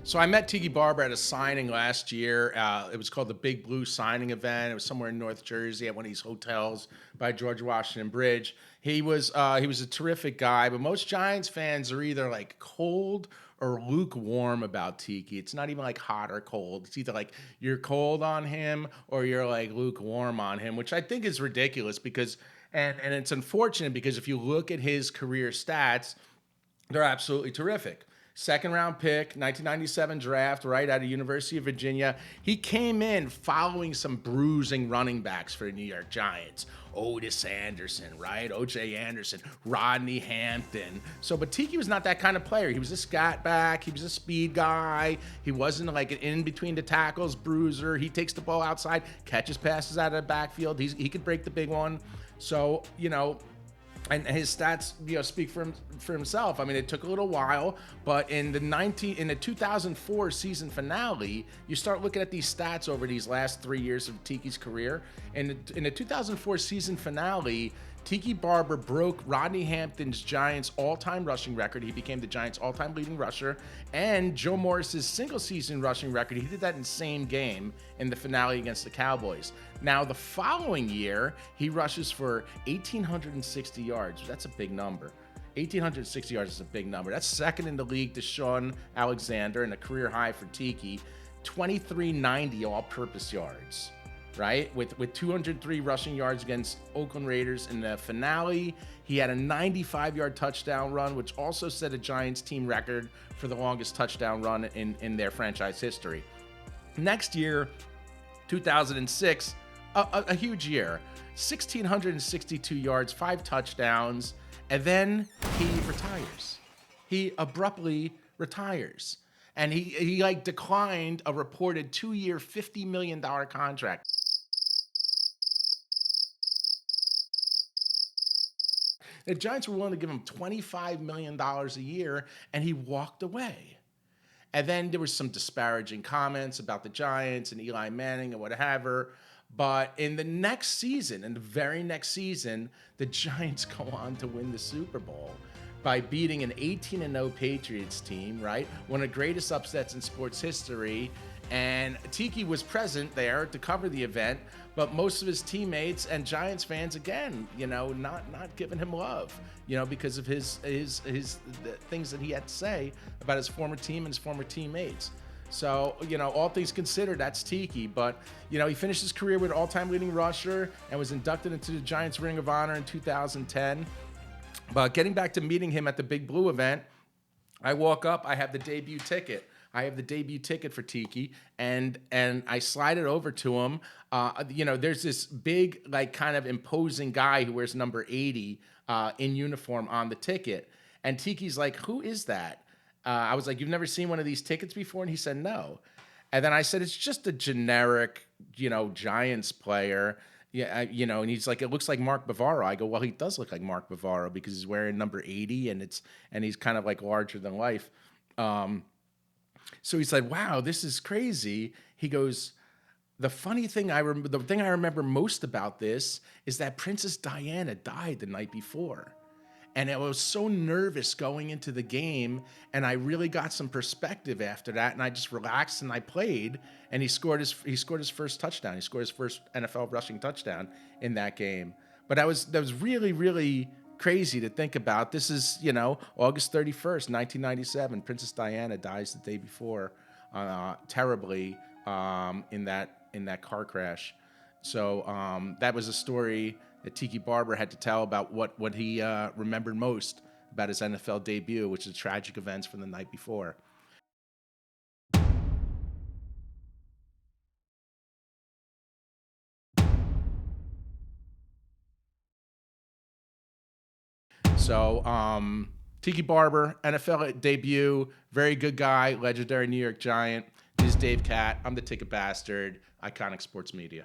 So I met Tiki Barber at a signing last year. It was called the Big Blue Signing Event. It was somewhere in North Jersey at one of these hotels by George Washington Bridge. He was a terrific guy, but most Giants fans are either like cold or lukewarm about Tiki. It's not even like hot or cold. It's either like you're cold on him or you're like lukewarm on him, which I think is ridiculous because and it's unfortunate because if you look at his career stats, they're absolutely terrific. Second round pick, 1997 draft, right out of University of Virginia. He came in following some bruising running backs for the New York Giants. Otis Anderson, right? O.J. Anderson, Rodney Hampton. But Tiki was not that kind of player. He was a scat back. He was a speed guy. He wasn't like an in between the tackles bruiser. He takes the ball outside, catches passes out of the backfield. He could break the big one. And his stats, speak for himself. I mean, it took a little while, but in the 2004 season finale, you start looking at these stats over these last 3 years of Tiki's career. And in the 2004 season finale, Tiki Barber broke Rodney Hampton's Giants all-time rushing record. He became the Giants' all-time leading rusher, and Joe Morris's single-season rushing record. He did that in the same game in the finale against the Cowboys. Now, the following year, he rushes for 1,860 yards. That's a big number. 1,860 yards is a big number. That's second in the league to Sean Alexander and a career high for Tiki. 2,390 all-purpose yards. Right? With 203 rushing yards against Oakland Raiders in the finale. He had a 95-yard touchdown run, which also set a Giants team record for the longest touchdown run in their franchise history. Next year, 2006, a huge year. 1,662 yards, 5 touchdowns, and then he retires. He abruptly retires. And he declined a reported 2-year, $50 million contract. The Giants were willing to give him $25 million a year, and he walked away. And then there was some disparaging comments about the Giants and Eli Manning and whatever. But in the very next season, the Giants go on to win the Super Bowl by beating an 18-0 Patriots team, right? One of the greatest upsets in sports history. And Tiki was present there to cover the event, but most of his teammates and Giants fans, again, not giving him love, because of his the things that he had to say about his former team and his former teammates. So, all things considered, that's Tiki. But, he finished his career with all-time leading rusher and was inducted into the Giants Ring of Honor in 2010. But getting back to meeting him at the Big Blue event, I walk up, I have the debut ticket. For Tiki, and I slide it over to him. There's this big, kind of imposing guy who wears number 80 in uniform on the ticket. And Tiki's like, "Who is that?" I was like, "You've never seen one of these tickets before?" And he said, "No." And then I said, "It's just a generic, Giants player." Yeah, and he's like, "It looks like Mark Bavaro." I go, "Well, he does look like Mark Bavaro because he's wearing number 80 and he's kind of like larger than life." So he said, "Wow, this is crazy." He goes, the thing I remember most about this is that Princess Diana died the night before. And I was so nervous going into the game, and I really got some perspective after that, and I just relaxed and I played, and he scored his first touchdown. He scored his first NFL rushing touchdown in that game. But that was really, really crazy to think about. This is, August 31st, 1997. Princess Diana dies the day before, terribly, in that car crash. So that was a story that Tiki Barber had to tell about what he remembered most about his NFL debut, which is tragic events from the night before. So, Tiki Barber, NFL debut, very good guy, legendary New York Giant. This is Dave Cat. I'm the Ticket Bastard, Iconic Sports Media.